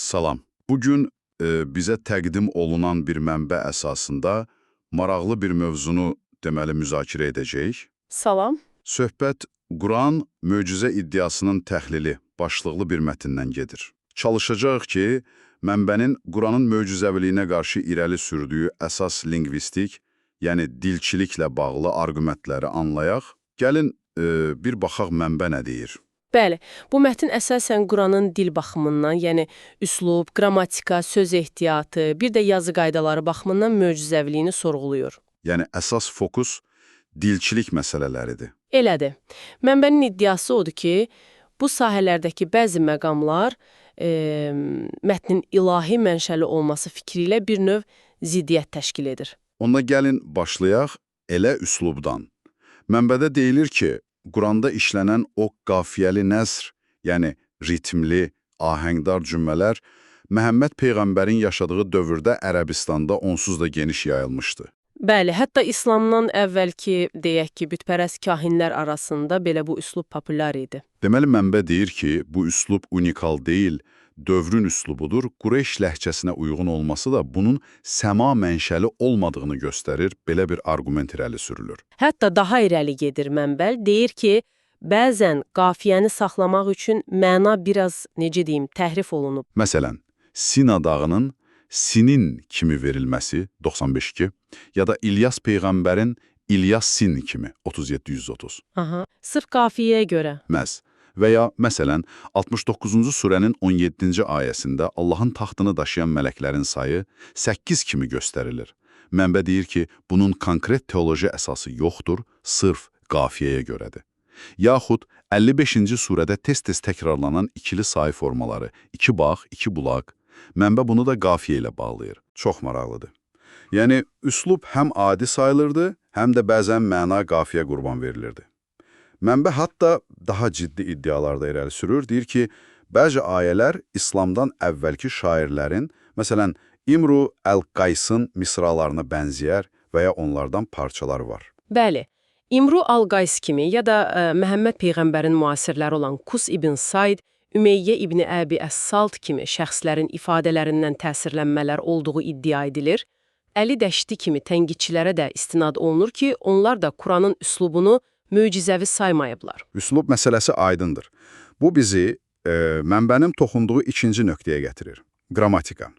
Salam. Bugün bizə təqdim olunan bir mənbə əsasında maraqlı bir mövzunu deməli müzakirə edəcəyik. Salam. Söhbət Quran möcüzə iddiasının təhlili başlıqlı bir mətndən gedir. Çalışacağıq ki, mənbənin Quranın möcüzəviliyinə qarşı irəli sürdüyü əsas lingvistik, yəni dilçiliklə bağlı arqumentləri anlayaq. Gəlin bir baxaq mənbə nə deyir. Bəli, bu mətn əsasən Quranın dil baxımından, yəni üslub, qrammatika, söz ehtiyatı, bir də yazı qaydaları baxımından möcüzəviliyini sorğuluyur. Yəni əsas fokus dilçilik məsələləridir. Elədir. Mənbənin iddiası odur ki, bu sahələrdəki bəzi məqamlar mətnin ilahi mənşəli olması fikri ilə bir növ ziddiyyət təşkil edir. Onda gəlin başlayaq elə üslubdan. Mənbədə deyilir ki, Quranda işlənən o qafiyəli nəzr, yəni ritmli, ahəngdar cümlələr Məhəmməd Peyğəmbərin yaşadığı dövrdə Ərəbistanda onsuz da geniş yayılmışdı. Bəli, hətta İslamdan əvvəlki, deyək ki, bütpərəst kahinlər arasında belə bu üslub populyar idi. Deməli, mənbə deyir ki, bu üslub unikal deyil, dövrün üslubudur, Qureyş ləhcəsinə uyğun olması da bunun səma mənşəli olmadığını göstərir, belə bir arqument irəli sürülür. Hətta daha irəli gedir mənbəl, deyir ki, bəzən qafiyəni saxlamaq üçün məna biraz, necə deyim, təhrif olunub. Məsələn, Sina dağının Sinin kimi verilməsi 95-2 ya da İlyas Peyğəmbərin İlyas Sin kimi 37-130. Aha, sırf qafiyəyə görə. Məhz. Və ya, məsələn, 69-cu surənin 17-ci ayəsində Allahın taxtını daşıyan mələklərin sayı 8 kimi göstərilir. Mənbə deyir ki, bunun konkret teoloji əsası yoxdur, sırf qafiyəyə görədir. Yaxud 55-ci surədə tez-tez təkrarlanan ikili sayı formaları, 2 bağ, 2 bulaq, mənbə bunu da qafiyə ilə bağlayır. Çox maraqlıdır. Yəni, üslub həm adi sayılırdı, həm də bəzən məna qafiyə qurban verilirdi. Mənbə hətta daha ciddi iddialarda irəli sürür, deyir ki, bəzi ayələr İslamdan əvvəlki şairlərin, məsələn, İmru Əl-Qaysın misralarına bənzəyər və ya onlardan parçalar var. Bəli, İmru Əl-Qays kimi ya da Məhəmməd Peyğəmbərin müasirləri olan Kus ibn Said, Ümeyyə ibn Əbi Əs-Salt kimi şəxslərin ifadələrindən təsirlənmələr olduğu iddia edilir. Əli Dəşti kimi tənqidçilərə də istinad olunur ki, onlar da Quranın üslubunu möcüzəvi saymayıblar. Üslub məsələsi aydındır. Bu bizi mənbənin toxunduğu ikinci nöqtəyə gətirir. Qrammatika.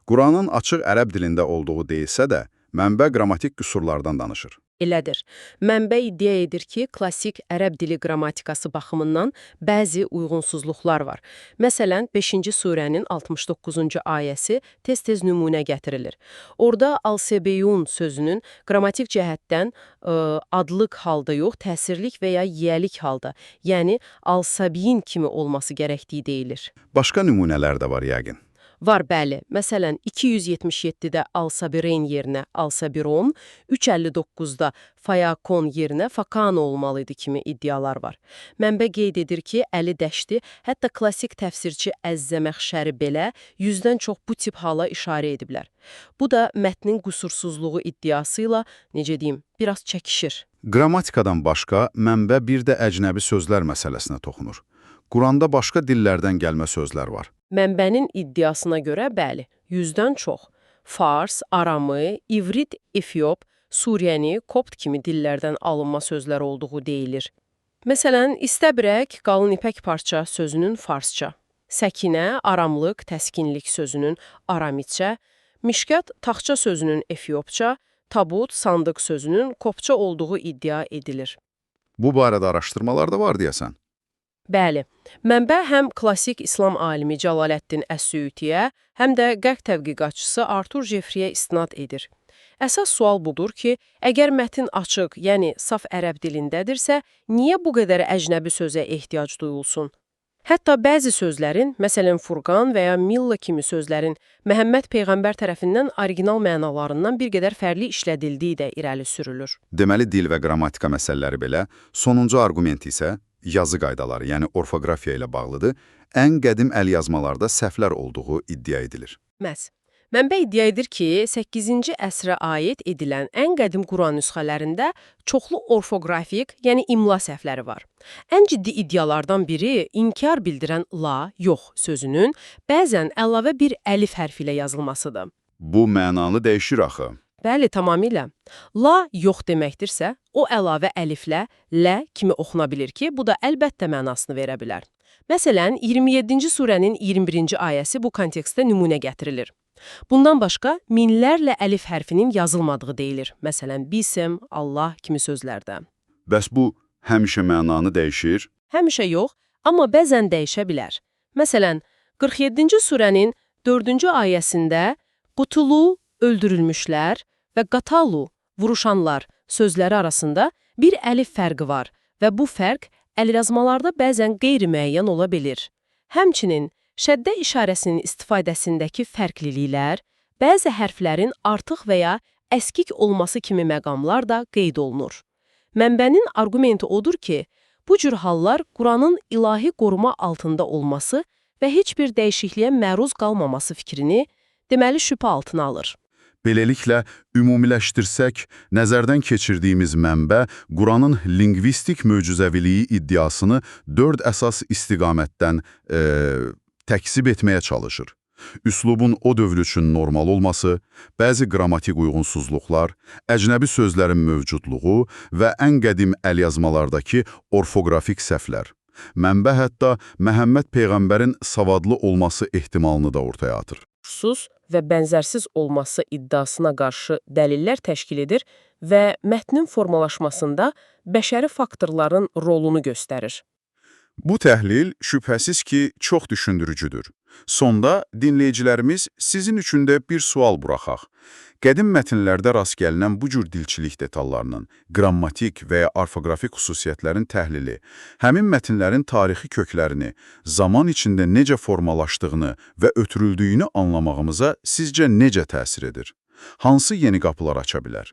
Quranın açıq ərəb dilində olduğu deyilsə də, mənbə qrammatik qüsurlardan danışır. Elədir. Mənbə iddia edir ki, klassik ərəb dili qrammatikası baxımından bəzi uyğunsuzluqlar var. Məsələn, 5-ci surənin 69-cu ayəsi tez-tez nümunə gətirilir. Orada al-sebeyun sözünün qrammatik cəhətdən adlıq halda yox, təsirlik və ya yiyəlik halda, yəni al-sabiyin kimi olması gərəkdiyi deyilir. Başqa nümunələr də var yəqin. Var, bəli. Məsələn, 277-də al-sabireyn yerinə al-sabiron, 359-da fayakon yerinə fakan olmalıydı kimi iddialar var. Mənbə qeyd edir ki, Əli Dəşti, hətta klassik təfsirçi Əz-Zəməxşəri belə 100-dən çox bu tip hala işarə ediblər. Bu da mətnin qüsursuzluğu iddiası ilə, necə deyim, biraz çəkişir. Qrammatikadan başqa, mənbə bir də əcnəbi sözlər məsələsinə toxunur. Quranda başqa dillərdən gəlmə sözlər var. Mənbənin iddiasına görə, bəli, 100-dən çox. Fars, aramı, ivrit, efiop, suriyəni, kopt kimi dillərdən alınma sözlər olduğu deyilir. Məsələn, istəbrək, qalın ipək parça sözünün farsça, səkinə, aramlıq, təskinlik sözünün aramitçə, mişkat, taxça sözünün efiopça, tabut, sandıq sözünün kopça olduğu iddia edilir. Bu barədə araşdırmalar da var deyəsən. Bəli, mənbə həm klassik İslam alimi Cəlaləddin Əs-Süyütiyə, həm də qərb tədqiqatçısı Artur Jeffriyə istinad edir. Əsas sual budur ki, əgər mətn açıq, yəni saf ərəb dilindədirsə, niyə bu qədər əcnəbi sözə ehtiyac duyulsun? Hətta bəzi sözlərin, məsələn Furqan və ya Milla kimi sözlərin Məhəmməd Peyğəmbər tərəfindən orijinal mənalarından bir qədər fərqli işlədildiyi də irəli sürülür. Deməli, dil və qrammatika məsələləri belə, sonuncu arqument isə yazı qaydaları, yəni orfoqrafiya ilə bağlıdır, ən qədim əlyazmalarda səhvlər olduğu iddia edilir. Məhz. Mənbə iddia edir ki, 8-ci əsrə aid edilən ən qədim Quran nüsxələrində çoxlu orfoqrafik, yəni imla səhvləri var. Ən ciddi iddialardan biri inkar bildirən la, yox sözünün bəzən əlavə bir əlif hərfi ilə yazılmasıdır. Bu mənanı dəyişir axı. Bəli, tamamilə. La yox deməkdirsə, o əlavə əliflə lə kimi oxuna bilir ki, bu da əlbəttə mənasını verə bilər. Məsələn, 27-ci surənin 21-ci ayəsi bu kontekstdə nümunə gətirilir. Bundan başqa, minlərlə əlif hərfinin yazılmadığı deyilir. Məsələn, bism, Allah kimi sözlərdə. Bəs bu həmişə mənanı dəyişir? Həmişə yox, amma bəzən dəyişə bilər. Məsələn, 47-ci surənin 4-cü ayəsində qutulu, öldürülmüşlər və qatalu, vuruşanlar sözləri arasında bir əlif fərqi var və bu fərq əlrazmalarda bəzən qeyri-müəyyən ola bilir. Həmçinin, şəddə işarəsinin istifadəsindəki fərqliliklər, bəzi hərflərin artıq və ya əskik olması kimi məqamlar da qeyd olunur. Mənbənin arqumenti odur ki, bu cür hallar Quranın ilahi qoruma altında olması və heç bir dəyişikliyə məruz qalmaması fikrini, deməli şübhə altına alır. Beləliklə, ümumiləşdirsək, nəzərdən keçirdiyimiz mənbə Quranın lingvistik möcüzəviliyi iddiasını 4 əsas istiqamətdən təksib etməyə çalışır. Üslubun o dövr üçün normal olması, bəzi qrammatik uyğunsuzluqlar, əcnəbi sözlərin mövcudluğu və ən qədim əlyazmalardakı orfoqrafik səhvlər. Mənbə hətta Məhəmməd Peyğəmbərin savadlı olması ehtimalını da ortaya atır. Sus və bənzərsiz olması iddiasına qarşı dəlillər təşkil edir və mətnin formalaşmasında bəşəri faktorların rolunu göstərir. Bu təhlil şübhəsiz ki, çox düşündürücüdür. Sonda dinləyicilərimiz sizin üçün də bir sual buraxaq. Qədim mətnlərdə rast gəlinən bu cür dilçilik detallarının, qrammatik və ya orfoqrafik xüsusiyyətlərin təhlili, həmin mətnlərin tarixi köklərini, zaman içində necə formalaşdığını və ötürüldüyünü anlamağımıza sizcə necə təsir edir? Hansı yeni qapılar aça bilər?